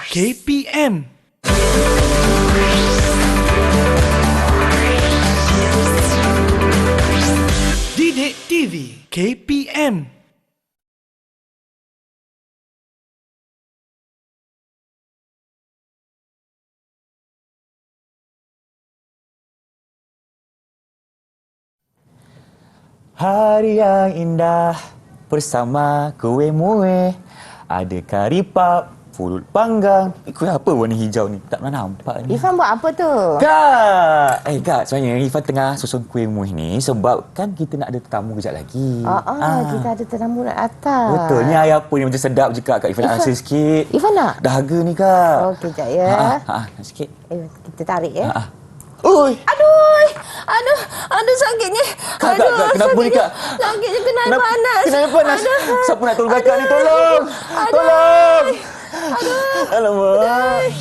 KPM. Didik TV KPM. Hari yang indah bersama kuih muih, ada kari pap, pulut panggang. Kuih apa warna hijau ni? Tak pernah nampak ni. Irfan buat apa tu? Kak! Kak, sebenarnya Irfan tengah susun kuih muih ni sebab kan kita nak ada tetamu kejap lagi. Kita ada tetamu nak datang. Betul, ni air apa ni macam sedap je Kak. Kak Irfan nak rasa sikit. Irfan nak? Dahaga ni Kak. Okey, sekejap ya. Nak sikit. Kita tarik ya. Oi! Aduh sakitnya. Kak, kenapa ni Kak? Sakitnya kena air panas. Kena air panas. Siapa nak tolong Kakak ni? Tolong! Tolong! Alamak.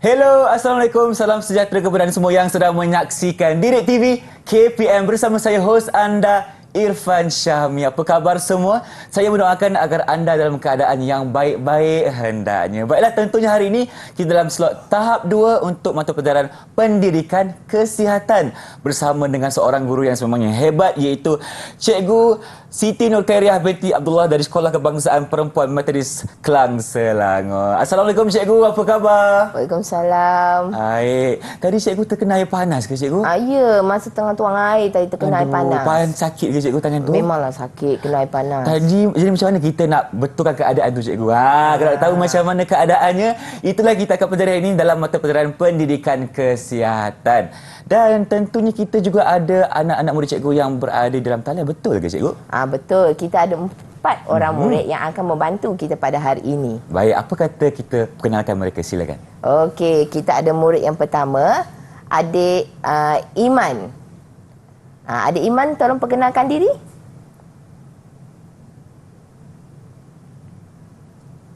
Hello, Assalamualaikum. Salam sejahtera kepada anda semua yang sedang menyaksikan Didik TV KPM bersama saya, hos anda, Irfan Syahmi. Apa khabar semua? Saya mendoakan agar anda dalam keadaan yang baik-baik hendaknya. Baiklah, tentunya hari ini kita dalam slot tahap 2 untuk mata pelajaran pendidikan kesihatan bersama dengan seorang guru yang sememangnya hebat, iaitu Cikgu Siti Nur Khairiah binti Abdullah dari Sekolah Kebangsaan Perempuan Metodis Klang, Selangor. Assalamualaikum Cikgu, apa khabar? Waalaikumsalam. Baik. Tadi Cikgu terkena air panas ke Cikgu? Ya, masa tengah tuang air tadi terkena air panas. Sakit ke Cikgu tangan tu? Memanglah sakit, kena air panas. Jadi macam mana kita nak betulkan keadaan tu Cikgu? Kalau tahu macam mana keadaannya, itulah kita akan pelajari ini dalam mata pelajaran pendidikan kesihatan. Dan tentunya kita juga ada anak-anak murid Cikgu yang berada dalam talian. Betul ke Cikgu? Betul. Kita ada 4 orang murid yang akan membantu kita pada hari ini. Baik, apa kata kita perkenalkan mereka? Silakan. Okey, kita ada murid yang pertama, adik Iman. Adik Iman, tolong perkenalkan diri.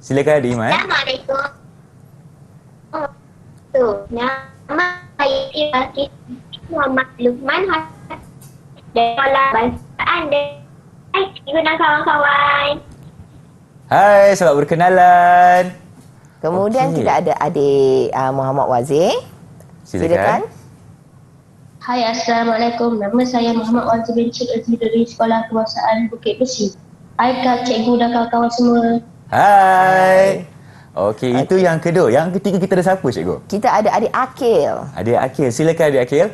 Silakan adik Iman. Assalamualaikum. Nama saya Ibrahim Muhammad Luqman dari Sekolah Kebangsaan dan cikgu dan kawan-kawan. Hai, selamat berkenalan. Kemudian kita ada adik Muhammad Wazir. Silakan. Hai, Assalamualaikum. Nama saya Muhammad Wazir bin Cik Aziz dari Sekolah Kebangsaan Bukit Besi. Hai Kak, cikgu dan kawan-kawan semua. Hai. Okey, itu yang kedua. Yang ketiga kita ada siapa Cikgu? Kita ada adik Akil. Adik Akil. Silakan adik Akil.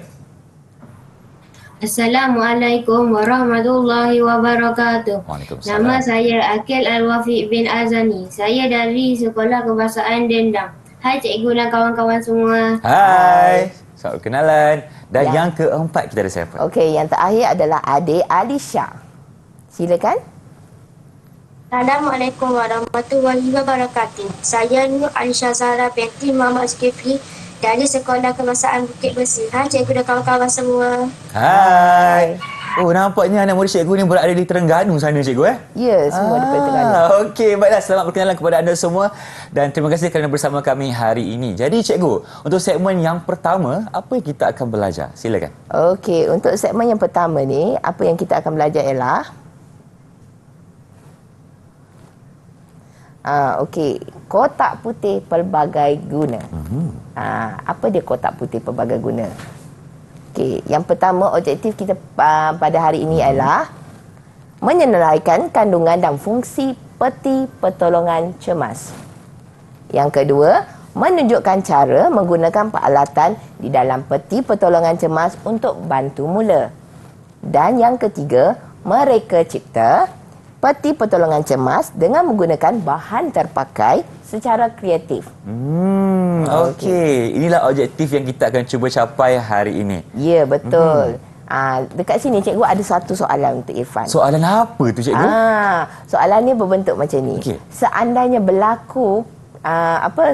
Assalamualaikum warahmatullahi wabarakatuh. Waalaikumsalam. Nama saya Akil Al-Wafiq bin Azani. Saya dari Sekolah Kebangsaan Dendang. Hai cikgu dan kawan-kawan semua. Hai. Selamat berkenalan. Dan yang keempat kita ada siapa? Okey, yang terakhir adalah adik Alisha. Silakan. Assalamualaikum warahmatullahi wabarakatuh. Saya Nur Alisha Zahra binti Muhammad Zulkifli dari Sekolah Kebangsaan Bukit Besi. Hai cikgu dan kawan-kawan semua. Hai. Oh, nampaknya anak murid Cikgu ni berada di Terengganu sana Cikgu Ya, semua di Terengganu. Okey, baiklah, selamat berkenalan kepada anda semua dan terima kasih kerana bersama kami hari ini. Jadi Cikgu, untuk segmen yang pertama, apa yang kita akan belajar? Silakan. Okey, untuk segmen yang pertama ni, apa yang kita akan belajar ialah okey, kotak putih pelbagai guna. Apa dia kotak putih pelbagai guna? Okey, yang pertama objektif kita pada hari ini ialah menyenaraikan kandungan dan fungsi peti pertolongan cemas. Yang kedua, menunjukkan cara menggunakan peralatan di dalam peti pertolongan cemas untuk bantu mula. Dan yang ketiga, mereka cipta peti pertolongan cemas dengan menggunakan bahan terpakai secara kreatif. Okey. Inilah objektif yang kita akan cuba capai hari ini. Ya, betul. Dekat sini cikgu ada satu soalan untuk Irfan. Soalan apa tu Cikgu? Soalan ni berbentuk macam ni. Okey. Seandainya berlaku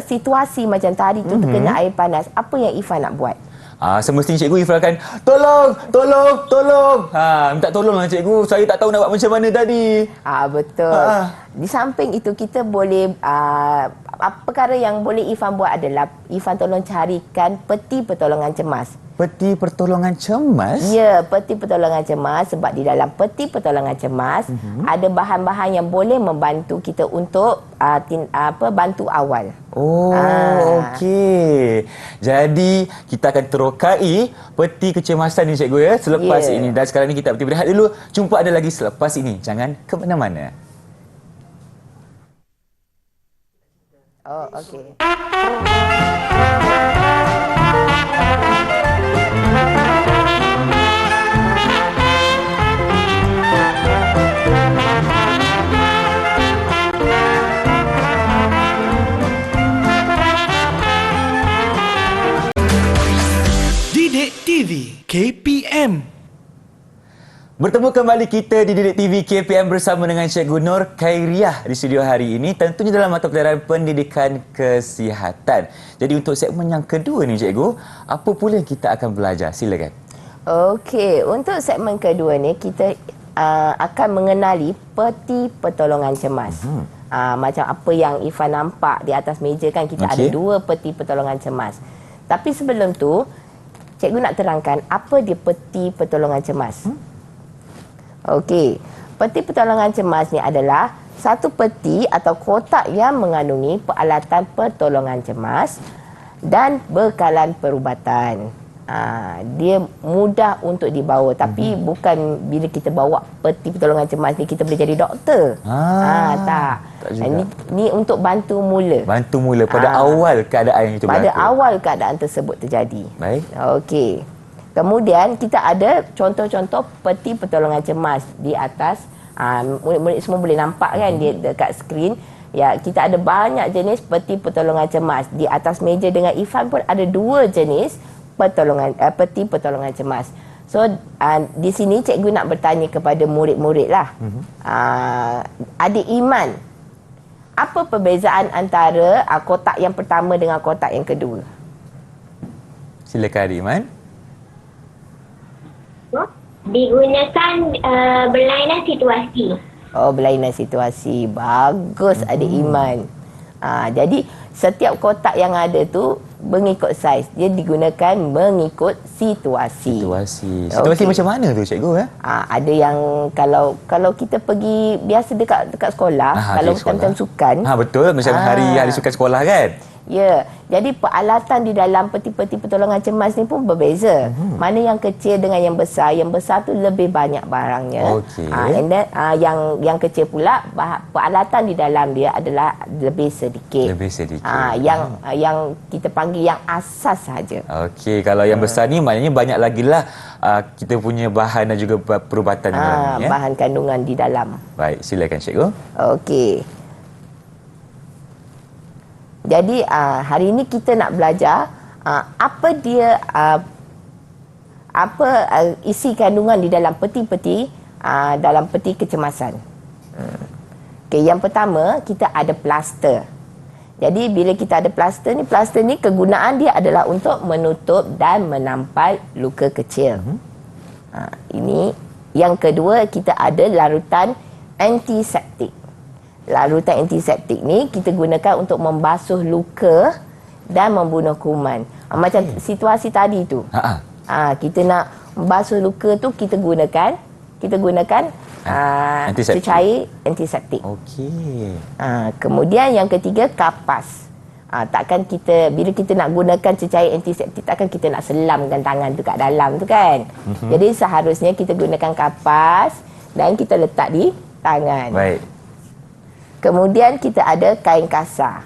situasi macam tadi tu terkena air panas, apa yang Ifan nak buat? Semestinya cikgu Ifan akan tolong. Minta tolonglah cikgu. Saya tak tahu nak buat macam mana tadi. Betul. Di samping itu kita boleh perkara yang boleh Ifan buat adalah Ifan tolong carikan peti pertolongan cemas. Peti pertolongan cemas? Ya, peti pertolongan cemas sebab di dalam peti pertolongan cemas ada bahan-bahan yang boleh membantu kita untuk bantu awal. Okey. Jadi kita akan terokai peti kecemasan ni cikgu ya selepas ini. Dan sekarang ni kita berehat dulu. Jumpa anda lagi selepas ini. Jangan ke mana-mana. Okey. Didik TV KPM. Bertemu kembali kita di Didik TV KPM bersama dengan Cikgu Nur Khairiah di studio hari ini. Tentunya dalam mata pelajaran pendidikan kesihatan. Jadi untuk segmen yang kedua ni cikgu, apa pula yang kita akan belajar? Silakan. Okey, untuk segmen kedua ni kita akan mengenali peti pertolongan cemas. Macam apa yang Ifan nampak di atas meja kan, kita ada 2 peti pertolongan cemas. Tapi sebelum tu, cikgu nak terangkan apa dia peti pertolongan cemas. Okey, peti pertolongan cemas ni adalah satu peti atau kotak yang mengandungi peralatan pertolongan cemas dan bekalan perubatan. Dia mudah untuk dibawa, tapi bukan bila kita bawa peti pertolongan cemas ni kita boleh jadi doktor. Tak ni untuk bantu mula. Bantu mula pada awal keadaan yang itu berlaku. Pada awal keadaan tersebut terjadi. Baik. Okey. Kemudian kita ada contoh-contoh peti pertolongan cemas di atas. Murid-murid semua boleh nampak kan dia dekat skrin. Ya, kita ada banyak jenis peti pertolongan cemas. Di atas meja dengan Ifan pun ada 2 jenis peti pertolongan cemas. So di sini cikgu nak bertanya kepada murid-murid lah. Adik Iman, apa perbezaan antara kotak yang pertama dengan kotak yang kedua? Silakan Adik Iman. Digunakan berlainan situasi. Berlainan situasi. Bagus Adik Iman. Jadi setiap kotak yang ada tu mengikut saiz. Dia digunakan mengikut situasi. Situasi macam mana tu cikgu? Ada yang kalau kita pergi biasa dekat sekolah, kalau time-time sukan. Betul, macam hari sukan sekolah kan? Ya, jadi peralatan di dalam peti-peti pertolongan cemas ni pun berbeza. Mana yang kecil dengan yang besar. Yang besar tu lebih banyak barangnya. And then yang kecil pula peralatan di dalam dia adalah lebih sedikit. Yang kita panggil yang asas saja. Okey, kalau yang besar ni maknanya banyak lagi lah kita punya bahan dan juga perubatan di dalam ni, bahan kandungan di dalam. Baik, silakan cikgu. Okey. Jadi hari ini kita nak belajar apa dia isi kandungan di dalam peti-peti dalam peti kecemasan. Okey, yang pertama kita ada plaster. Jadi bila kita ada plaster ni kegunaan dia adalah untuk menutup dan menampal luka kecil. Ini yang kedua, kita ada larutan antiseptik. Larutan antiseptik ni kita gunakan untuk membasuh luka dan membunuh kuman. Macam situasi tadi tu. Kita nak membasuh luka tu kita gunakan cecair antiseptik. Okey. Kemudian yang ketiga, kapas. Takkan bila kita nak gunakan cecair antiseptik, takkan kita nak selamkan tangan tu kat dalam tu kan. Jadi seharusnya kita gunakan kapas dan kita letak di tangan. Baik. Kemudian kita ada kain kasar.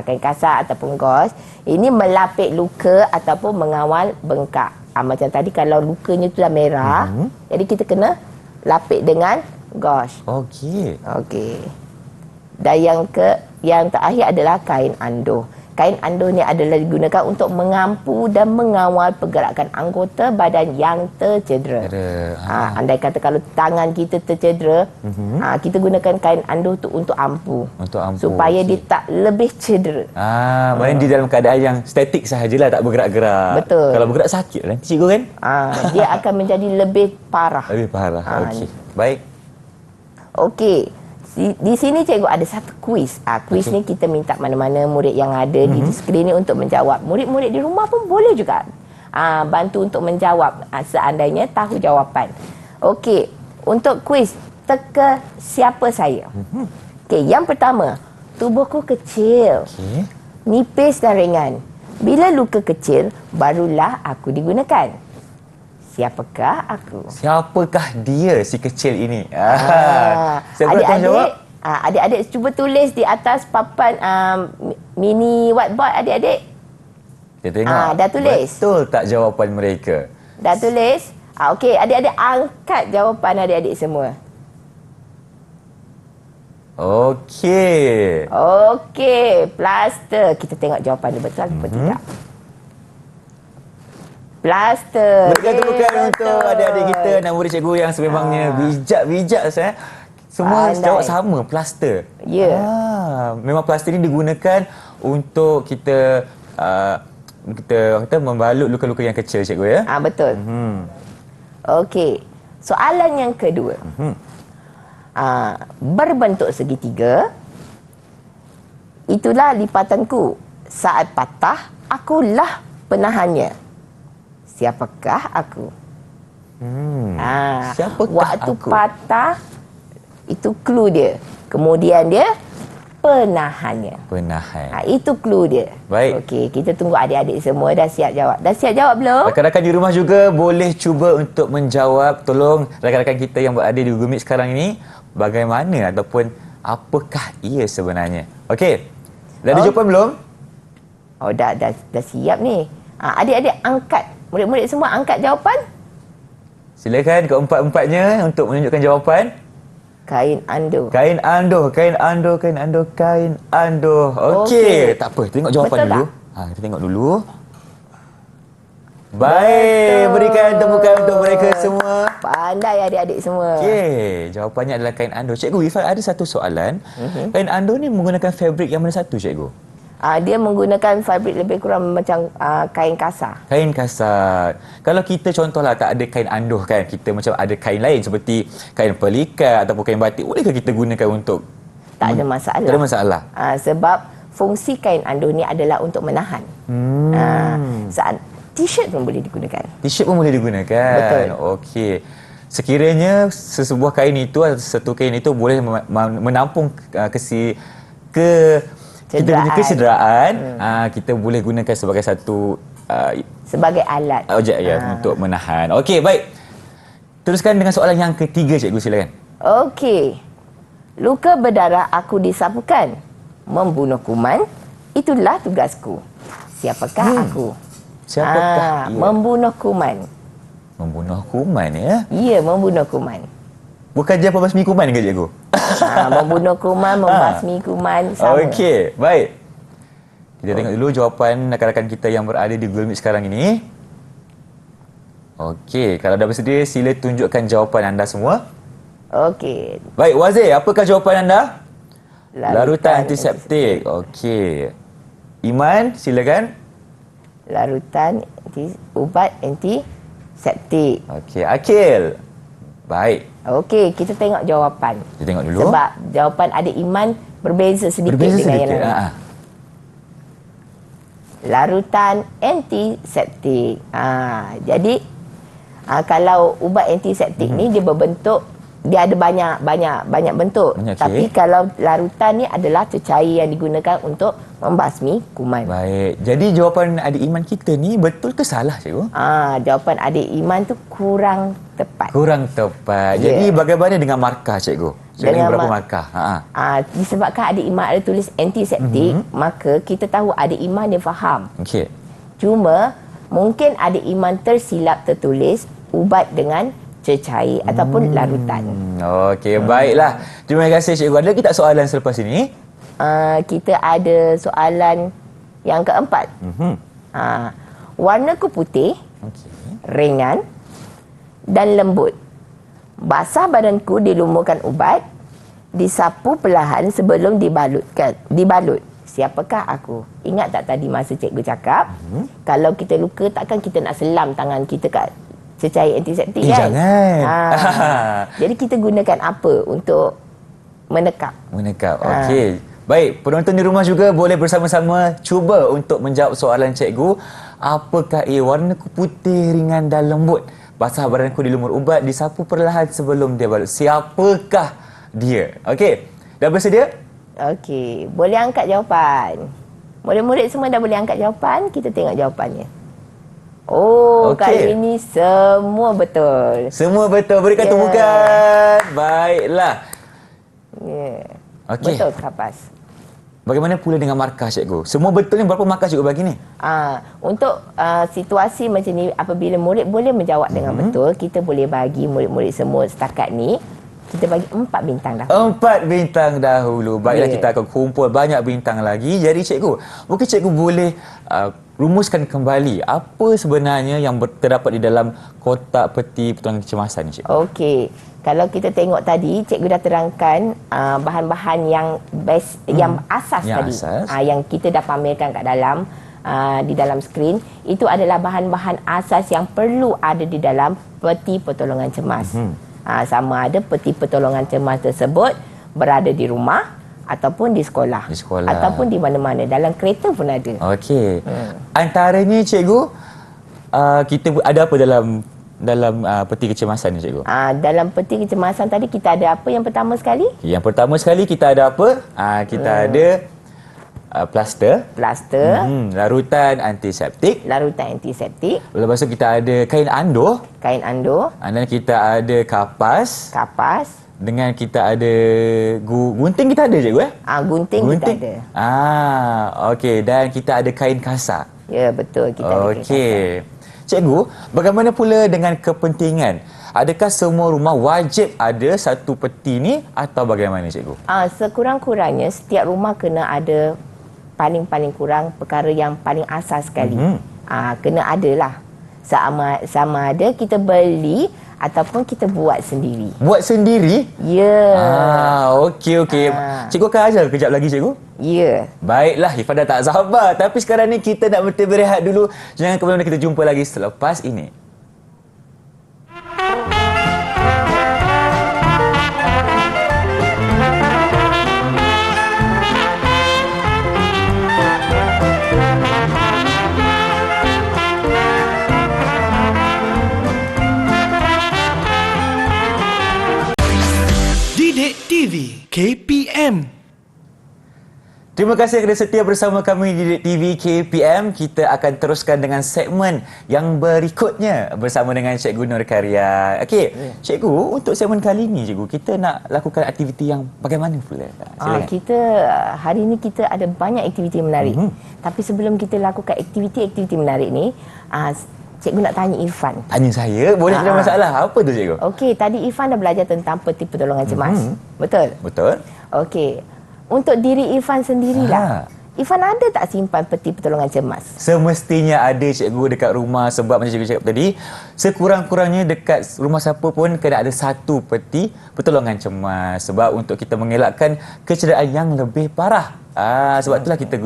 Kain kasar ataupun gauze. Ini melapik luka ataupun mengawal bengkak. Macam tadi kalau lukanya tu dah merah, jadi kita kena lapik dengan gauze. Okey. Dan yang terakhir adalah kain anduh. kain anduh ni adalah digunakan untuk mengampu dan mengawal pergerakan anggota badan yang tercedera. Andai kata kalau tangan kita tercedera, kita gunakan kain anduh tu untuk ampu. Supaya dia tak lebih cedera. Maksudnya di dalam keadaan yang statik sahajalah, tak bergerak-gerak. Betul. Kalau bergerak sakit nanti cikgu kan? Dia akan menjadi lebih parah. Lebih parah. Okey. Baik. Okey. Di sini cikgu ada satu kuis. Kuis ni kita minta mana-mana murid yang ada di skrin ni untuk menjawab. Murid-murid di rumah pun boleh juga bantu untuk menjawab seandainya tahu jawapan. Okey, untuk kuis teka siapa saya. Okey, yang pertama, tubuhku kecil, nipis dan ringan. Bila luka kecil, barulah aku digunakan. Siapakah aku? Siapakah dia si kecil ini? Siapa Adik-adik, jawab? adik-adik cuba tulis di atas papan mini whiteboard adik-adik. Kita tengok. Dah tulis? Betul tak jawapan mereka? Dah tulis? Okey, adik-adik angkat jawapan adik-adik semua. Okey. Okey, plaster. Kita tengok jawapan dia betul atau tidak. Plaster. Berikan tepukan untuk adik-adik kita dan murid cikgu yang sememangnya bijak-bijak saya. Semua jawab sama, plaster. Ya. Memang plaster ini digunakan untuk kita kita membalut luka-luka yang kecil cikgu ya. Betul. Okey. Soalan yang kedua. Berbentuk segitiga. Itulah lipatanku. Saat patah, akulah penahannya. Siapakah aku? Siapakah waktu aku? patah, itu clue dia. Kemudian dia penahannya. Penahan. Itu clue dia. Baik. Okey, kita tunggu adik-adik semua dah siap jawab. Dah siap jawab belum? Rakan-rakan di rumah juga boleh cuba untuk menjawab. Tolong rakan-rakan kita yang berada di Google Meet sekarang ini, bagaimana ataupun apakah ia sebenarnya? Okey. Dah ada jawapan belum? Dah siap ni. Adik-adik angkat. Murid-murid semua angkat jawapan. Silakan keempat-empatnya untuk menunjukkan jawapan. Kain anduh. Kain anduh, kain anduh, kain anduh, kain anduh. Okey, tak apa. Tengok jawapan Betul dulu. tak? Kita tengok dulu. Baik, berikan tepukan untuk mereka semua. Pandai adik-adik semua. Okey, jawapannya adalah kain anduh. Cikgu Ifan ada satu soalan. Kain anduh ni menggunakan fabrik yang mana satu, cikgu? Dia menggunakan fabrik lebih kurang macam kain kasar. Kain kasar. Kalau kita contohlah tak ada kain anduh kan, kita macam ada kain lain seperti kain pelikat ataupun kain batik, bolehkah kita gunakan untuk? Tak ada masalah. Tak ada masalah. Sebab fungsi kain anduh ni adalah untuk menahan. Saat t-shirt pun boleh digunakan. T-shirt pun boleh digunakan. Betul. Okey. Sekiranya sesebuah kain itu atau satu kain itu boleh menampung kita punya kecederaan, kita boleh gunakan sebagai satu sebagai alat objek untuk menahan. Okey, baik. Teruskan dengan soalan yang ketiga, cikgu, silakan. Okey. Luka berdarah aku disapukan. Membunuh kuman, itulah tugasku. Siapakah aku? Siapakah ia? Membunuh kuman. Membunuh kuman ya? Ya, membunuh kuman. Bukan dia pembasmi kuman ke, cikgu? Membunuh kuman, membasmi kuman, sama. Okey, baik. Kita tengok dulu jawapan rakan-rakan kita yang berada di Google Meet sekarang ini. Okey, kalau dah bersedia, sila tunjukkan jawapan anda semua. Okey. Baik, Wazir, apakah jawapan anda? Larutan antiseptik. Okey. Iman, silakan. Larutan ubat antiseptik. Okey, Akil. Baik. Okey, kita tengok jawapan. Kita tengok dulu. Sebab jawapan adik Iman berbeza sedikit Berbeza dengan sedikit. yang lain. Larutan antiseptik. Jadi kalau ubat antiseptik ni dia berbentuk, dia ada banyak bentuk. Tapi kalau larutan ni adalah cecair yang digunakan untuk membasmi kuman. Baik. Jadi jawapan adik Iman kita ni betul ke salah, cikgu? Jawapan adik Iman tu kurang tepat. Kurang tepat. Jadi bagaimana dengan markah, cikgu? Cikgu berapa markah? Disebabkan adik Iman ada tulis antiseptik, maka kita tahu adik Iman dia faham. Okey. Cuma mungkin adik Iman tersilap tertulis ubat dengan cecair ataupun larutan. Okey, baiklah. Terima kasih, cikgu. Ada kita soalan selepas ini? Kita ada soalan Yang keempat, warnaku putih, ringan dan lembut. Basah badanku dilumurkan ubat, disapu perlahan sebelum dibalut. Siapakah aku? Ingat tak tadi masa cikgu cakap, kalau kita luka takkan kita nak selam tangan kita kat cecair antiseptik kan? Jangan. Jadi kita gunakan apa untuk menekap? Okey. Baik, penonton di rumah juga boleh bersama-sama cuba untuk menjawab soalan cikgu. Apakah warnaku putih, ringan dan lembut? Basah badanku dilumur ubat, disapu perlahan sebelum dia balut. Siapakah dia? Okey. Dah bersedia? Okey, boleh angkat jawapan. Murid-murid semua dah boleh angkat jawapan, kita tengok jawapannya. Oh, kali ini semua betul. Semua betul. Berikan tumpukan. Baiklah. Okey. Betul, Kapas. Bagaimana pula dengan markah cikgu? Semua betul ni, berapa markah cikgu bagi ni? Untuk situasi macam ni, apabila murid boleh menjawab dengan betul, kita boleh bagi murid-murid semua setakat ni, kita bagi 4 bintang dahulu. 4 bintang dahulu. Baiklah, kita akan kumpul banyak bintang lagi. Jadi cikgu, mungkin cikgu boleh rumuskan kembali apa sebenarnya yang terdapat di dalam kotak peti pertolongan kecemasan ni, cikgu? Okey. Kalau kita tengok tadi, cikgu dah terangkan bahan-bahan yang best, yang asas tadi. Yang kita dah pamerkan kat dalam di dalam skrin. Itu adalah bahan-bahan asas yang perlu ada di dalam peti pertolongan cemas. Sama ada peti pertolongan cemas tersebut berada di rumah ataupun di sekolah. Ataupun di mana-mana. Dalam kereta pun ada. Okey. Antaranya cikgu, kita ada apa dalam peti kecemasan ni, cikgu? Dalam peti kecemasan tadi kita ada apa yang pertama sekali? Yang pertama sekali kita ada apa? Kita ada plaster. Larutan antiseptik. Lepas tu kita ada kain andoh. Dan kita ada kapas. Dengan kita ada gunting, kita ada, cikgu? Gunting kita ada. Okey. Dan kita ada kain kasar. Ya, betul. Kita ada kain kasar. Cikgu, bagaimana pula dengan kepentingan? Adakah semua rumah wajib ada satu peti ni atau bagaimana, cikgu? Sekurang-kurangnya setiap rumah kena ada paling-paling kurang perkara yang paling asas sekali. Kena adalah. Sama ada kita beli ataupun kita buat sendiri. Buat sendiri? Ya. Okey. Cikgu akan ajar kejap lagi, cikgu? Ya. Baiklah, Ifan dah tak sabar. Tapi sekarang ni kita nak berehat dulu. Jangan ke mana-mana, kita jumpa lagi selepas ini. Didik TV KPM. Terima kasih kerana setia bersama kami di Didik TV KPM. Kita akan teruskan dengan segmen yang berikutnya bersama dengan Cikgu Nur Karya. Okey, Cikgu, untuk segmen kali ini, Cikgu, kita nak lakukan aktiviti yang bagaimana pula? Kita hari ini kita ada banyak aktiviti menarik. Tapi sebelum kita lakukan aktiviti menarik ni, Cikgu nak tanya Irfan. Tanya saya? Boleh, tidak masalah. Apa tu, Cikgu? Okey, tadi Irfan dah belajar tentang peti pertolongan cemas. Betul? Betul. Okey. Untuk diri Irfan sendirilah. Irfan ada tak simpan peti pertolongan cemas? Semestinya ada, cikgu, dekat rumah. Sebab macam cikgu cakap tadi, sekurang-kurangnya dekat rumah siapa pun kena ada satu peti pertolongan cemas. Sebab untuk kita mengelakkan kecederaan yang lebih parah. Sebab itulah kita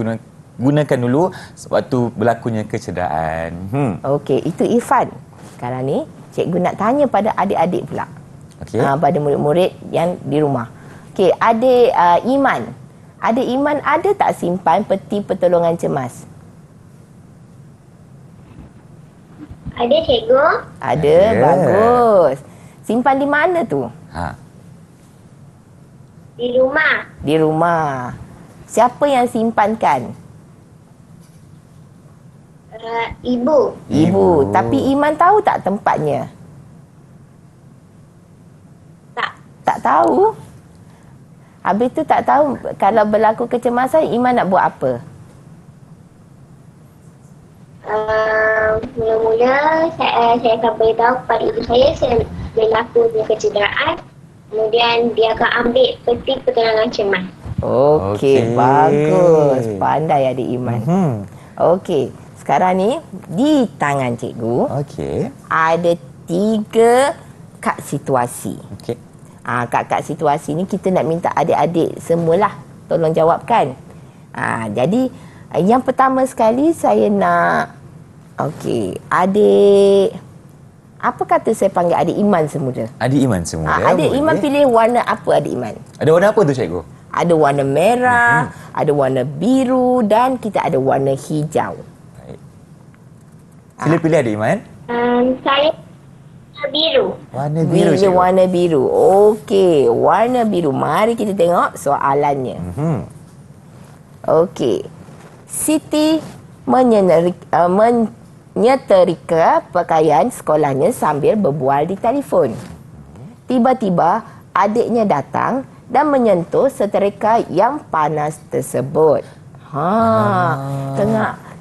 gunakan dulu waktu berlakunya kecederaan. Okey, itu Irfan. Sekarang ni cikgu nak tanya pada adik-adik pula. Pada murid-murid yang di rumah. Okey, adik Iman. Adik Iman ada tak simpan peti pertolongan cemas? Ada, cikgu. Ada, bagus. Simpan di mana tu? Di rumah. Di rumah. Siapa yang simpankan? Ibu. Ibu. Tapi Iman tahu tak tempatnya? Tak. Tak tahu? Habis tu tak tahu kalau berlaku kecemasan, Iman nak buat apa? Mula-mula saya akan beritahu kepada ibu saya berlaku kecederaan. Kemudian dia akan ambil peti pertolongan cemas. Okey, bagus. Pandai adik Iman. Okey, sekarang ni di tangan cikgu Okey. ada 3 kad situasi. Okey. Kad-kad situasi ni kita nak minta adik-adik semualah tolong jawabkan. Jadi yang pertama sekali saya nak adik, apa kata saya panggil adik Iman semula? Adik Iman semula. Adik Iman pilih warna apa adik Iman? Ada warna apa tu cikgu? Ada warna merah, ada warna biru dan kita ada warna hijau. Baik. Sila pilih adik Iman. Saya biru. Warna biru cikgu. Warna biru. Okey, warna biru. Mari kita tengok soalannya. Okey. Siti menyetrika pakaian sekolahnya sambil berbual di telefon. Tiba-tiba adiknya datang dan menyentuh setrika yang panas tersebut.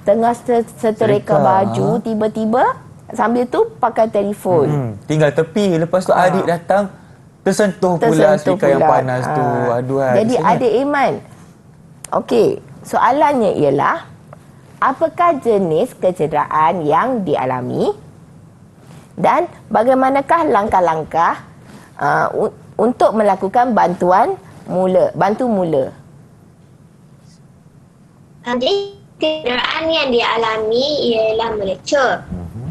Tengah setrika baju tiba-tiba sambil tu pakai telefon. Tinggal tepi, lepas tu adik datang tersentuh pula setrika yang panas tu. Aduh. Jadi adik Iman. Okey, soalannya ialah apakah jenis kecederaan yang dialami dan bagaimanakah langkah-langkah untuk melakukan bantu mula. Jadi, kecederaan yang dialami ialah melecur.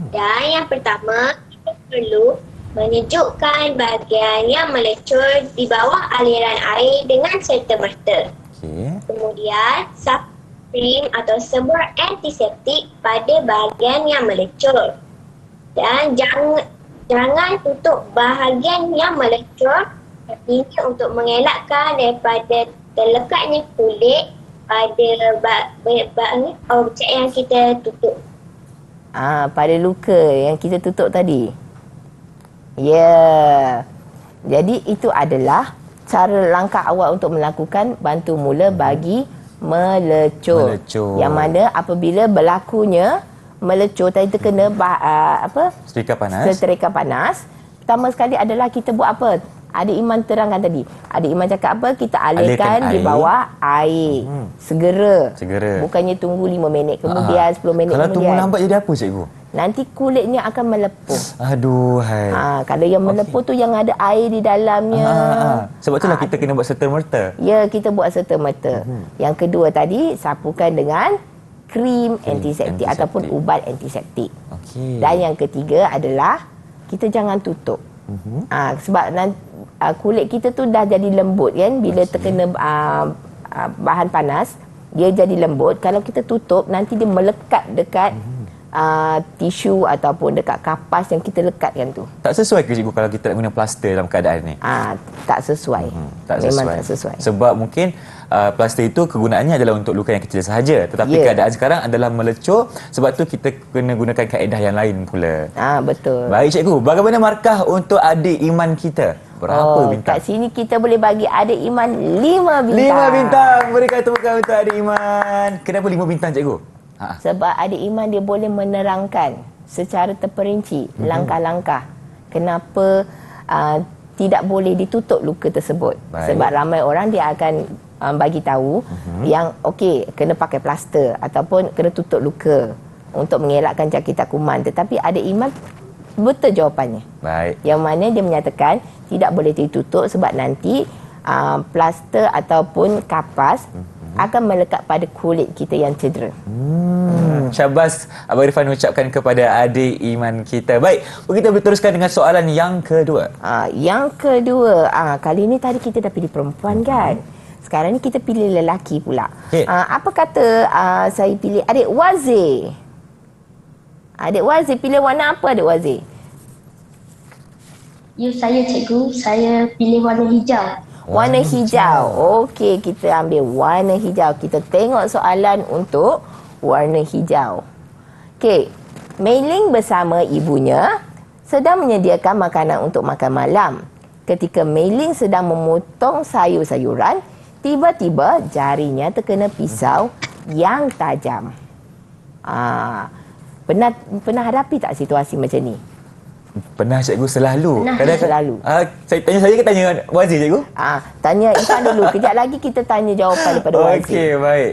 Dan yang pertama, kita perlu menyejukkan bahagian yang melecur di bawah aliran air dengan serta-merta. Kemudian, krim atau semur antiseptik pada bahagian yang melecur. Dan jangan tutup bahagian yang melecur. Ini untuk mengelakkan daripada terlekatnya kulit pada objek yang kita tutup. Pada luka yang kita tutup tadi. Ya. Jadi itu adalah cara langkah awal untuk melakukan bantu mula bagi melecur. Yang mana apabila berlakunya melecur tadi terkena setrika panas. Pertama sekali adalah kita buat apa? Adik Iman terangkan tadi. Adik Iman cakap apa? Kita alirkan di bawah air. Segera. Bukannya tunggu 5 minit kemudian, 10 minit kalau kemudian. Kalau tunggu lambat jadi apa cikgu? Nanti kulitnya akan melepuh. Aduhai. Kalau yang melepuh tu yang ada air di dalamnya. Sebab itulah kita kena buat serta-merta. Ya, kita buat serta-merta. Yang kedua tadi, sapukan dengan krim antiseptik ataupun ubat antiseptik. Dan yang ketiga adalah kita jangan tutup. Sebab kulit kita tu dah jadi lembut kan bila terkena bahan panas, dia jadi lembut. Kalau kita tutup nanti dia melekat dekat tisu ataupun dekat kapas yang kita lekatkan tu. Tak sesuai ke cikgu kalau kita nak guna plaster dalam keadaan ni? Tak sesuai. Memang tak sesuai. Sebab mungkin plaster itu kegunaannya adalah untuk luka yang kecil sahaja, tetapi keadaan sekarang adalah melecur, sebab tu kita kena gunakan kaedah yang lain pula. Betul. Baik cikgu, bagaimana markah untuk adik Iman kita? Berapa bintang? Kat sini kita boleh bagi adik Iman 5 bintang. 5 bintang. Berikan tepukan untuk adik Iman. Kenapa 5 bintang cikgu? Sebab adik Iman dia boleh menerangkan secara terperinci langkah-langkah kenapa tidak boleh ditutup luka tersebut. Sebab ramai orang dia akan bagi tahu yang kena pakai plaster ataupun kena tutup luka untuk mengelakkan jangkitan kuman. Tetapi adik Iman betul jawapannya. Baik. Yang mana dia menyatakan tidak boleh ditutup sebab nanti plaster ataupun kapas akan melekat pada kulit kita yang cedera. Syabas Abang Irfan ucapkan kepada adik Iman kita. Baik, kita berteruskan dengan soalan yang kedua. Yang kedua, kali ini tadi kita dah pilih perempuan kan? Sekarang ni kita pilih lelaki pula. Apa kata saya pilih adik Wazir? Adik Wazir pilih warna apa adik Wazir? Ya, saya cikgu. Saya pilih warna hijau. Warna hijau. Okey, kita ambil warna hijau. Kita tengok soalan untuk warna hijau. Okey, Mei Ling bersama ibunya sedang menyediakan makanan untuk makan malam. Ketika Mei Ling sedang memotong sayur-sayuran, tiba-tiba jarinya terkena pisau yang tajam. Pernah hadapi tak situasi macam ni? Pernah cikgu selalu. Pernah. Selalu. Tanya saya ke tanya Wazir cikgu? Tanya Irfan dulu. Kejap lagi kita tanya jawapan daripada Wazir. Okey, baik.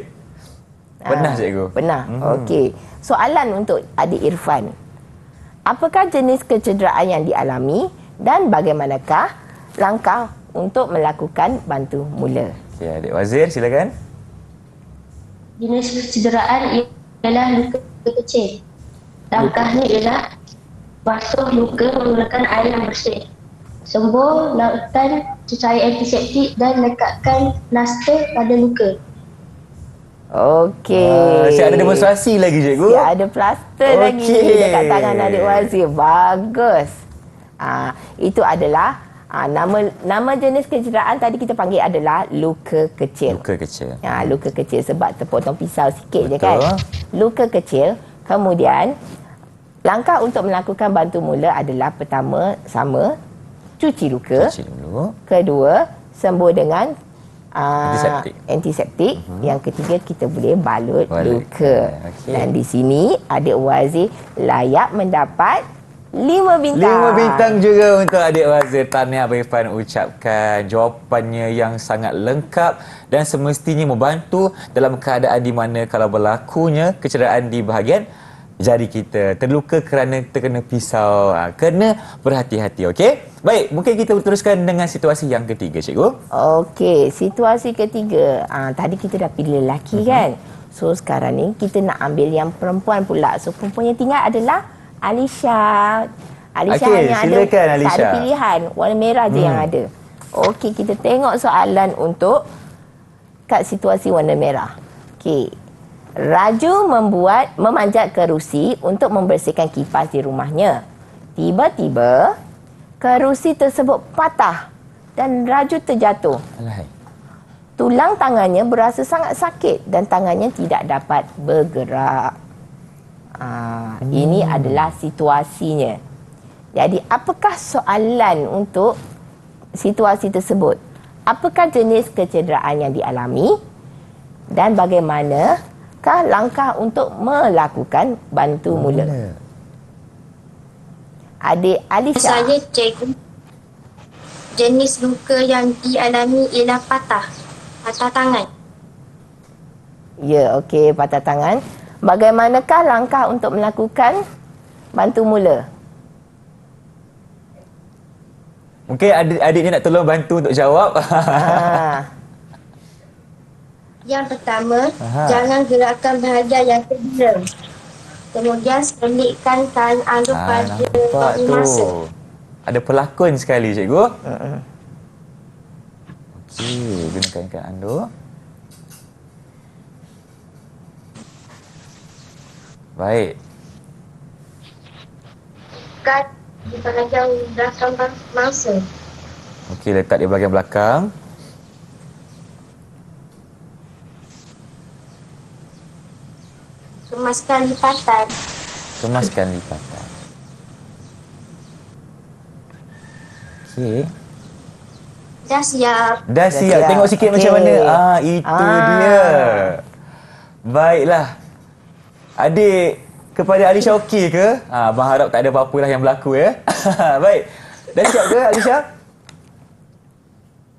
Pernah cikgu? Pernah. Okey. Soalan untuk adik Irfan. Apakah jenis kecederaan yang dialami dan bagaimanakah langkah untuk melakukan bantu mula? Okey, adik Wazir silakan. Jenis kecederaan ialah luka kecil. Langkahnya ialah basuh luka menggunakan air yang bersih. Sembuh, lakukan cecair antiseptik dan lekatkan plaster pada luka. Okey. Siap ada demonstrasi lagi cikgu? Siap ada plaster lagi dekat tangan adik Wazir. Bagus. Itu adalah nama jenis kecederaan tadi kita panggil adalah luka kecil. Luka kecil. Luka kecil sebab terpotong pisau sikit je Betul. kan. Luka kecil. Kemudian langkah untuk melakukan bantu mula adalah pertama sama cuci luka. Cuci dulu. Kedua sembuh dengan Antiseptik. Yang ketiga kita boleh balut luka. Okey. Dan di sini adik Wazir layak mendapat 5 bintang. 5 bintang juga untuk adik Wazir. Tahniah Abang Irfan ucapkan jawapannya yang sangat lengkap dan semestinya membantu dalam keadaan di mana kalau berlakunya kecederaan di bahagian jari kita terluka kerana terkena pisau. Kena berhati-hati, okey? Baik, mungkin kita teruskan dengan situasi yang ketiga, cikgu. Okey, situasi ketiga. Tadi kita dah pilih lelaki kan. So sekarang ni kita nak ambil yang perempuan pula. So perempuan yang tinggal adalah Alisha. Alisha Okey, hanya silakan, ada tak ada Alisha. pilihan. Warna merah je yang ada. Okey, kita tengok soalan untuk kat situasi warna merah. Okey. Raju memanjat kerusi untuk membersihkan kipas di rumahnya. Tiba-tiba kerusi tersebut patah dan Raju terjatuh. Alahai. Tulang tangannya berasa sangat sakit dan tangannya tidak dapat bergerak. Ini adalah situasinya. Jadi, apakah soalan untuk situasi tersebut? Apakah jenis kecederaan yang dialami dan bagaimanakah langkah untuk melakukan bantu mula? Adik Alisha. Saya cikgu. Jenis luka yang dialami ialah patah tangan. Ya, okey, patah tangan. Bagaimanakah langkah untuk melakukan bantu mula? Mungkin adik ni nak tolong bantu untuk jawab. Yang pertama, jangan gerakkan bahagian yang cedera. Kemudian selitkan kain anduk pada Nampak bagi masa. tu. Ada pelakon sekali, cikgu. Okey, gunakan kain anduk. Baik. Kat di bahagian belakang mangsa. Okey, letak di bahagian belakang. Kemaskan lipatan. Kemaskan lipatan. Okey. Dah siap. Dah siap. siap. Tengok sikit Okey. macam mana. Itu dia. Baiklah. Adik, kepada Alisha okey ke? Abang harap tak ada apa-apa lah yang berlaku ya. Baik. Dah siap ke Alisha?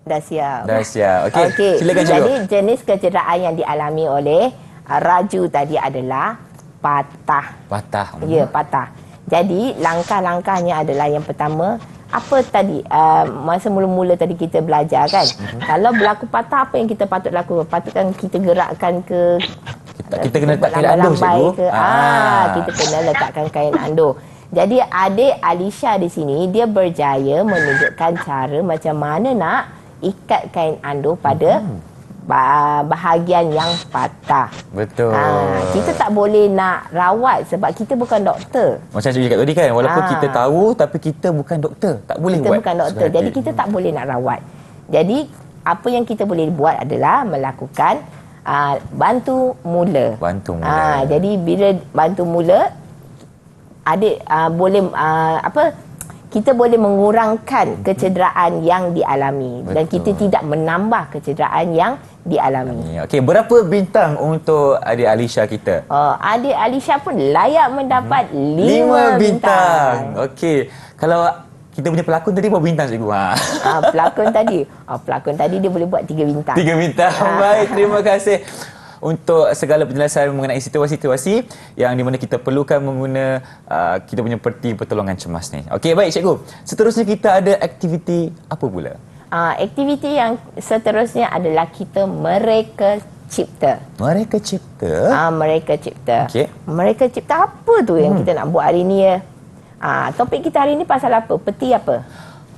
Dah siap. Dah siap. Okey. Silakan cikgu. Jadi jenis kecederaan yang dialami oleh Raju tadi adalah patah. Patah. Ya, patah. Jadi langkah-langkahnya adalah yang pertama, apa tadi masa mula-mula tadi kita belajar kan. Kalau berlaku patah, apa yang kita patut lakukan? Patutkan kita gerakkan ke Kita kena letak kain anduk, cikgu. Kita kena letakkan kain anduk. Jadi adik Alisha di sini dia berjaya menunjukkan cara macam mana nak ikat kain anduk pada bahagian yang patah. Betul. Kita tak boleh nak rawat sebab kita bukan doktor. Macam cikgu cakap tadi kan, walaupun kita tahu tapi kita bukan doktor. Tak boleh Kita buat. bukan doktor. Jadi kita tak boleh nak rawat. Jadi apa yang kita boleh buat adalah melakukan bantu mula. Bantu mula. Jadi bila bantu mula adik boleh kita boleh mengurangkan kecederaan yang dialami. Dan kita tidak menambah kecederaan yang dialami. Okey, berapa bintang untuk adik Alisha kita? Adik Alisha pun layak mendapat 5 5 bintang. Okey. Kalau kita punya pelakon tadi berapa bintang cikgu? Pelakon tadi dia boleh buat 3 bintang. 3 bintang. Baik, terima kasih untuk segala penjelasan mengenai situasi-situasi yang di mana kita perlukan kita punya peti pertolongan cemas ni. Okey, baik cikgu. Seterusnya kita ada aktiviti apa pula? Aktiviti yang seterusnya adalah kita mereka cipta. Mereka cipta. Mereka cipta. Okey. Mereka cipta apa tu yang kita nak buat hari ni ya? Topik kita hari ni pasal apa? Peti apa?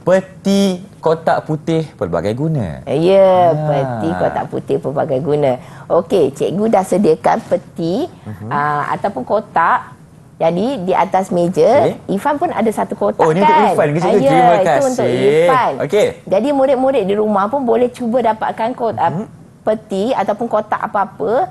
Peti kotak putih pelbagai guna. Ya, peti kotak putih pelbagai guna. Okey, cikgu dah sediakan peti ataupun kotak. Jadi di atas meja, Irfan pun ada satu kotak Oh, ni kan? untuk Irfan ke cikgu? Terima kasih. Itu untuk Irfan. Okey. Jadi murid-murid di rumah pun boleh cuba dapatkan peti ataupun kotak apa-apa.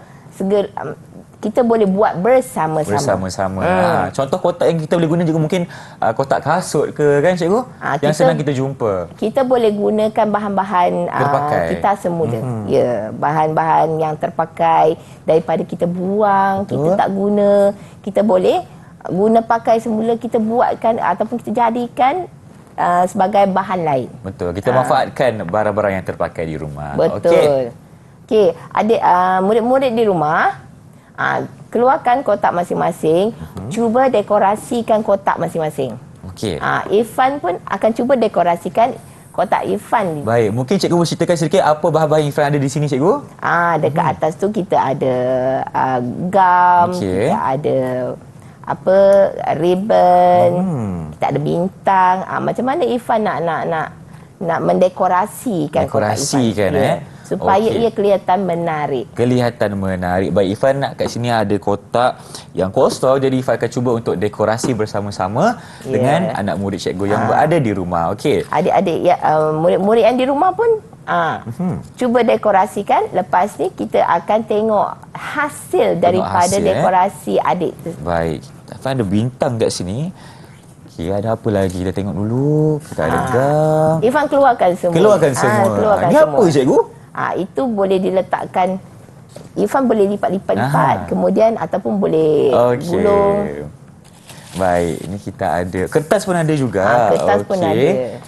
Kita boleh buat bersama-sama. Contoh kotak yang kita boleh guna juga mungkin kotak kasut ke kan cikgu? Yang senang kita jumpa. Kita boleh gunakan bahan-bahan kita semula. Ya, bahan-bahan yang terpakai daripada kita buang, kita tak guna, kita boleh guna pakai semula, kita buatkan ataupun kita jadikan sebagai bahan lain. Betul. Kita manfaatkan barang-barang yang terpakai di rumah. Betul. Okey, adik murid-murid di rumah keluarkan kotak masing-masing, cuba dekorasikan kotak masing-masing. Okey. Irfan pun akan cuba dekorasikan kotak Irfan. Baik, mungkin cikgu boleh ceritakan sedikit apa bahan-bahan Irfan ada di sini cikgu? Dekat atas tu kita ada gam, kita ada ribbon, kita ada bintang. Macam mana Irfan nak mendekorasikan kotak Irfan? Supaya ia kelihatan menarik. Baik, Irfan nak kat sini ada kotak yang kosong. Jadi Irfan akan cuba untuk dekorasi bersama-sama dengan anak murid cikgu yang berada di rumah. Okey. Adik-adik, murid-murid yang di rumah pun cuba dekorasikan. Lepas ni kita akan tengok hasil daripada dekorasi adik. Baik. Irfan ada bintang kat sini. Okey, ada apa lagi? Kita tengok dulu. Kita ada gam. Irfan keluarkan semua. Ini apa cikgu? Itu boleh diletakkan. Irfan boleh lipat-lipat kemudian ataupun boleh gulung. Baik, ini kita ada kertas pun ada juga. Kertas pun ada.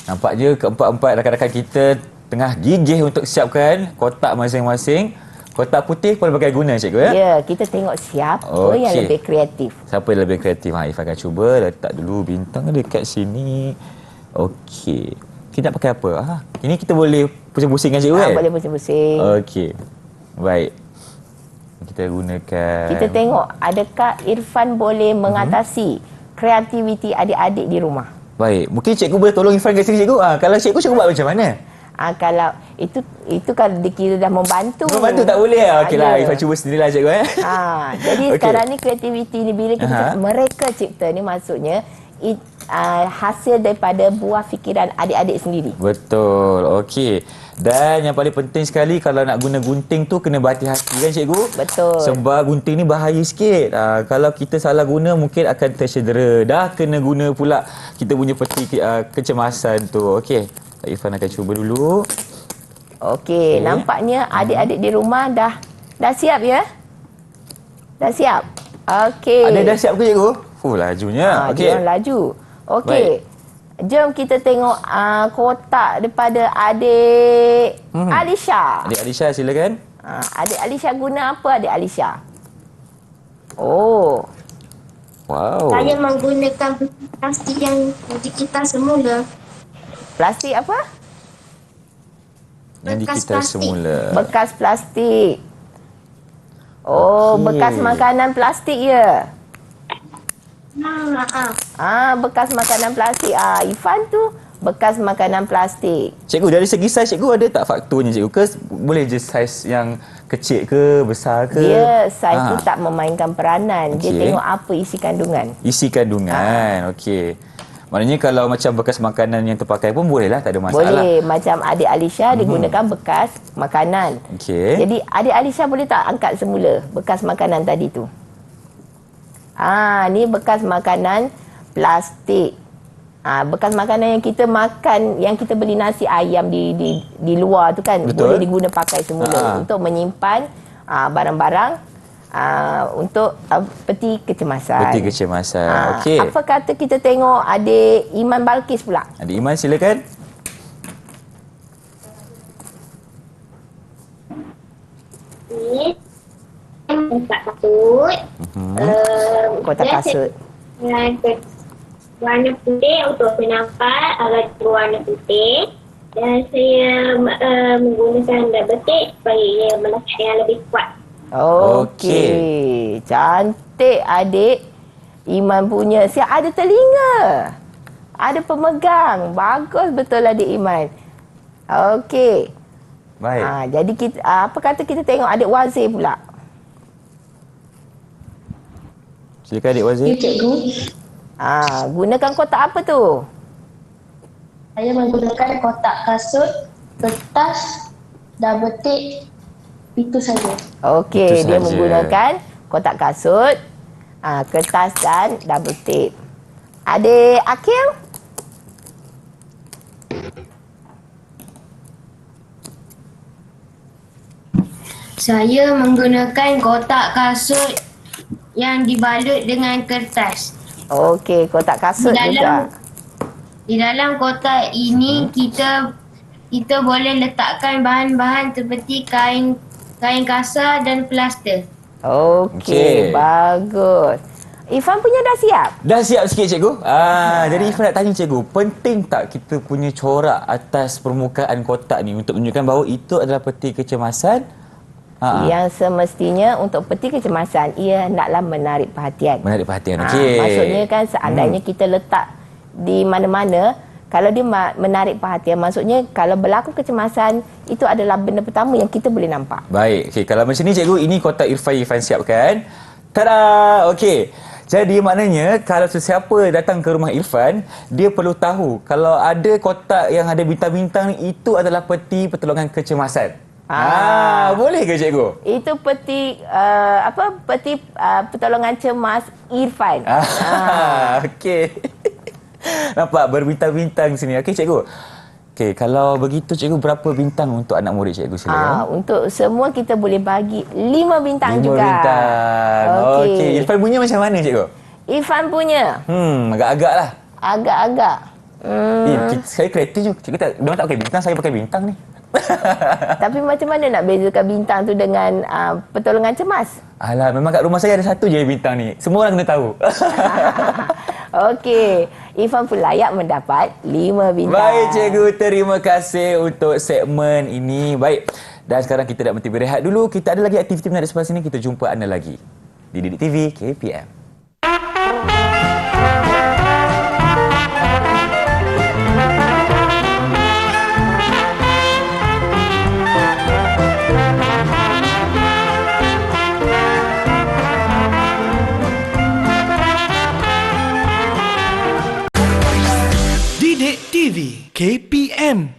Nampaknya keempat-empat rakan-rakan kita tengah gigih untuk siapkan kotak masing-masing. Kotak putih pelbagai guna cikgu ya? Ya, kita tengok siapa yang lebih kreatif. Siapa yang lebih kreatif? Irfan akan cuba letak dulu bintang dekat sini. Okey. Kita nak pakai apa? Ini kita boleh pusing-pusing kan cikgu kan? Boleh pusing-pusing. Okey. Baik. Kita gunakan. Kita tengok adakah Irfan boleh mengatasi kreativiti adik-adik di rumah. Baik. Mungkin cikgu boleh tolong Irfan kat sini cikgu. Kalau cikgu buat macam mana? Kalau itu kalau kita dah membantu. Membantu tak boleh? Okeylah, Irfan cuba sendirilah cikgu Jadi sekarang ni kreativiti ni bila kita mereka cipta ni maksudnya hasil daripada buah fikiran adik-adik sendiri. Betul. Okey. Dan yang paling penting sekali kalau nak guna gunting tu kena berhati-hati kan cikgu? Betul. Sebab gunting ni bahaya sikit. Kalau kita salah guna mungkin akan tercedera. Dah kena guna pula kita punya peti kecemasan tu. Okey. Irfan akan cuba dulu. Okey, nampaknya adik-adik di rumah dah siap ya? Dah siap? Okey. Ada dah siap ke cikgu? Lajunya. Okey. Dia laju. Okey. Jom kita tengok kotak daripada adik Alisha. Adik Alisha silakan. Adik Alisha guna apa adik Alisha? Oh. Wow. Saya menggunakan plastik yang kita semula. Plastik apa? Yang Bekas kita plastik. semula. Bekas plastik. Oh, bekas makanan plastik ya? Bekas makanan plastik. Irfan tu bekas makanan plastik. Cikgu, dari segi saiz cikgu ada tak faktornya cikgu? Ke boleh je saiz yang kecil ke, besar ke? Dia saiz tu tak memainkan peranan. Dia tengok apa isi kandungan. Isi kandungan. Okey. Maknanya kalau macam bekas makanan yang terpakai pun bolehlah, tak ada masalah. Boleh. Macam adik Alisha digunakan bekas makanan. Okey. Jadi adik Alisha boleh tak angkat semula bekas makanan tadi tu? Ni bekas makanan plastik. Bekas makanan yang kita makan, yang kita beli nasi ayam di luar tu kan. Betul. Boleh diguna pakai semula untuk menyimpan barang-barang untuk peti kecemasan. Peti kecemasan. Ah, Okey. Apa kata kita tengok adik Iman Balkis pula? Adik Iman silakan. Ni kotak kasut. Kotak dia kasut. Dengan warna putih untuk penampak agak berwarna putih. Dan saya menggunakan double tape supaya ia melekat yang lebih kuat. Okey. Cantik adik Iman punya. Siap ada telinga. Ada pemegang. Bagus betul adik Iman. Okey. Baik. Jadi kita apa kata kita tengok adik Wazir pula. Silakan adik Wazir. Ya, cikgu. Gunakan kotak apa tu? Saya menggunakan kotak kasut, kertas, double tape, itu saja. Okey, Itu dia saja. menggunakan kotak kasut, kertas dan double tape. Adik Akil? Saya menggunakan kotak kasut yang dibalut dengan kertas. Okey, kotak kasut juga. Di dalam kotak ini kita boleh letakkan bahan-bahan seperti kain kasar dan plaster. Okey, Okey. bagus. Irfan punya dah siap? Dah siap sikit cikgu. Jadi Ifan nak tanya cikgu, penting tak kita punya corak atas permukaan kotak ni untuk menunjukkan bahawa itu adalah peti kecemasan? Yang semestinya untuk peti kecemasan, ia naklah menarik perhatian. Menarik perhatian. Okey. Maksudnya kan seandainya kita letak di mana-mana, kalau dia menarik perhatian, maksudnya kalau berlaku kecemasan, itu adalah benda pertama yang kita boleh nampak. Baik. Okey, kalau macam ni cikgu, ini kotak Irfan siapkan. Tada! Okey. Jadi maknanya kalau sesiapa datang ke rumah Irfan, dia perlu tahu kalau ada kotak yang ada bintang-bintang ni, itu adalah peti pertolongan kecemasan. Boleh ke cikgu? Itu peti peti pertolongan cemas Irfan. Okey. Nampak berbintang-bintang sini. Okey cikgu. Okey, kalau begitu cikgu, berapa bintang untuk anak murid cikgu silakan? Untuk semua kita boleh bagi 5 bintang 5 juga. bintang. Okey. Irfan punya macam mana cikgu? Irfan punya Agak-agak lah. agak-agak. Saya kreatif je. Cikgu tak, dia tak pakai bintang, saya pakai bintang ni. Tapi macam mana nak bezakan bintang tu dengan pertolongan cemas? Alah, memang kat rumah saya ada satu je bintang ni. Semua orang kena tahu. Okey, Irfan pun layak mendapat 5 bintang. Baik cikgu, terima kasih untuk segmen ini. Baik, dan sekarang kita nak berhenti berehat dulu. Kita ada lagi aktiviti menarik sebelah sini. Kita jumpa anda lagi di Didik TV KPM. Didik TV KPM.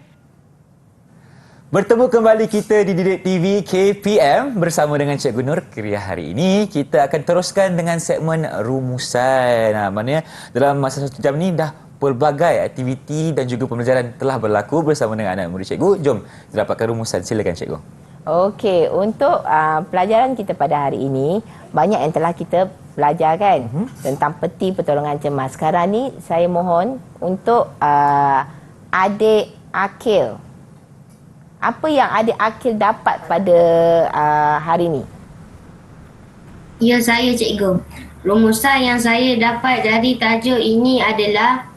Bertemu kembali kita di Didik TV KPM bersama dengan Cikgu Nur Kriah. Hari ini kita akan teruskan dengan segmen rumusan. Maknanya dalam masa 1 jam ni dah pelbagai aktiviti dan juga pembelajaran telah berlaku bersama dengan anak murid cikgu. Jom kita dapatkan rumusan. Silakan cikgu. Okey, untuk pelajaran kita pada hari ini, banyak yang telah kita belajar kan tentang peti pertolongan cemas. Sekarang ni saya mohon untuk adik Akil. Apa yang adik Akil dapat pada hari ini? Ya, saya cikgu. Rumusan yang saya dapat dari tajuk ini adalah: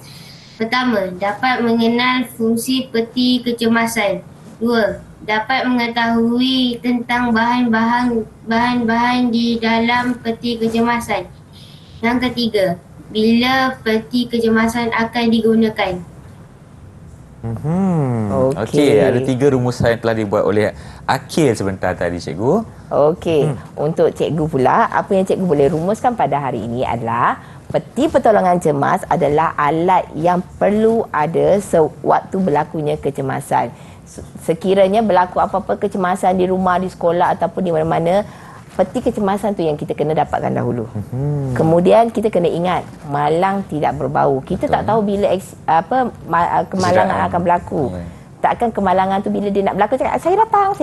pertama, dapat mengenal fungsi peti kecemasan. 2. Dapat mengetahui tentang bahan-bahan di dalam peti kecemasan. Yang ketiga, bila peti kecemasan akan digunakan. Okey, ada 3 rumusan yang telah dibuat oleh Akil sebentar tadi cikgu. Okey, untuk cikgu pula, apa yang cikgu boleh rumuskan pada hari ini adalah peti pertolongan cemas adalah alat yang perlu ada sewaktu berlakunya kecemasan. Sekiranya berlaku apa-apa kecemasan di rumah, di sekolah ataupun di mana-mana, peti kecemasan tu yang kita kena dapatkan dahulu. Kemudian kita kena ingat, malang tidak berbau. Kita tak tahu bila kemalangan akan berlaku. Takkan kemalangan tu bila dia nak berlaku cakap saya datang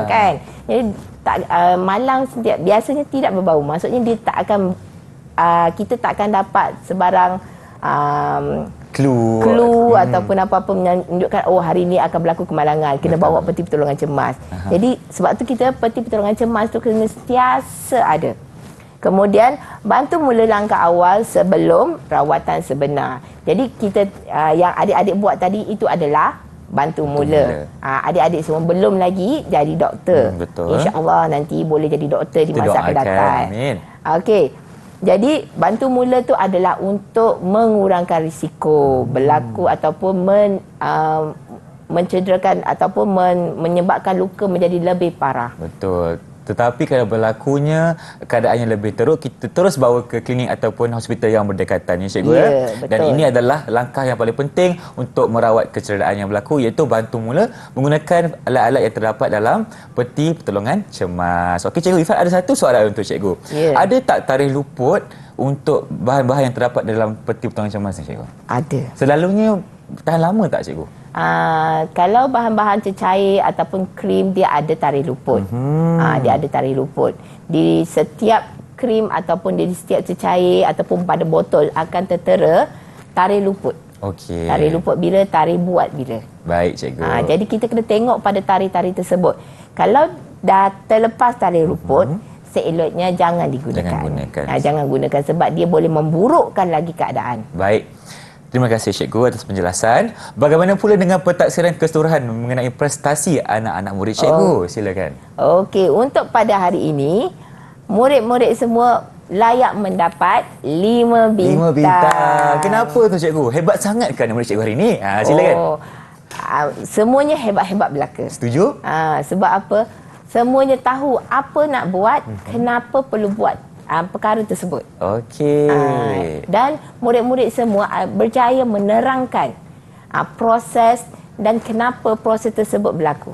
kan. Jadi tak malang biasanya tidak berbau. Maksudnya dia tak akan kita tak akan dapat sebarang clue ataupun apa-apa menunjukkan hari ini akan berlaku kemalangan, kena bawa peti pertolongan cemas. Jadi sebab tu kita peti pertolongan cemas tu kena sentiasa ada. Kemudian bantu mula langkah awal sebelum rawatan sebenar. Jadi kita yang adik-adik buat tadi itu adalah bantu mula. Adik-adik semua belum lagi jadi doktor. Betul. InsyaAllah nanti boleh jadi doktor di Kita masa akan doakan. datang. Amin. Okey. Jadi bantu mula tu adalah untuk mengurangkan risiko berlaku ataupun mencederakan ataupun menyebabkan luka menjadi lebih parah. Betul. Tetapi kalau berlakunya keadaan yang lebih teruk, kita terus bawa ke klinik ataupun hospital yang berdekatan, ya cikgu. Ya, betul. Dan ini adalah langkah yang paling penting untuk merawat kecederaan yang berlaku, iaitu bantu mula menggunakan alat-alat yang terdapat dalam peti pertolongan cemas. Okey cikgu Irfan, ada satu soalan untuk cikgu. Ya. Ada tak tarikh luput untuk bahan-bahan yang terdapat dalam peti pertolongan cemas ni cikgu? Ada. Selalunya tahan lama tak cikgu? Kalau bahan-bahan cecair ataupun krim, dia ada tarikh luput. Dia ada tarikh luput. Di setiap krim ataupun di setiap cecair ataupun pada botol akan tertera tarikh luput. Okey. Tarikh luput bila, tarikh buat bila. Baik cikgu. Jadi kita kena tengok pada tarikh-tarikh tersebut. Kalau dah terlepas tarikh luput, seeloknya jangan digunakan. Jangan gunakan. Jangan gunakan sebab dia boleh memburukkan lagi keadaan. Baik. Terima kasih cikgu atas penjelasan. Bagaimana pula dengan pentaksiran keseluruhan mengenai prestasi anak-anak murid cikgu? Silakan. Okey, untuk pada hari ini, murid-murid semua layak mendapat 5 bintang. 5 bintang. Kenapa tu cikgu? Hebat sangat kan murid cikgu hari ini? Silakan. Semuanya hebat-hebat belaka. Setuju? Sebab apa? Semuanya tahu apa nak buat, kenapa perlu buat perkara tersebut. Okey. Dan murid-murid semua berjaya menerangkan proses dan kenapa proses tersebut berlaku.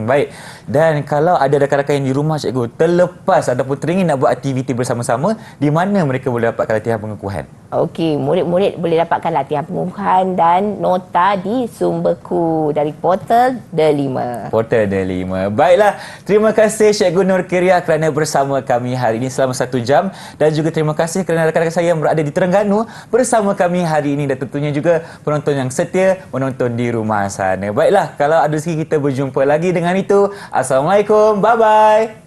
Baik. Dan kalau ada rakan-rakan yang di rumah cikgu terlepas ataupun teringin nak buat aktiviti bersama-sama, di mana mereka boleh dapatkan latihan pengukuhan? Okey, murid-murid boleh dapatkan latihan pengukuhan dan nota di sumberku dari portal Delima. Portal Delima. Baiklah, terima kasih Cikgu Nur Kiriah kerana bersama kami hari ini selama 1 jam, dan juga terima kasih kerana rakan-rakan saya yang berada di Terengganu bersama kami hari ini, dan tentunya juga penonton yang setia menonton di rumah sana. Baiklah, kalau ada rezeki kita berjumpa lagi. Dengan itu, Assalamualaikum. Bye-bye.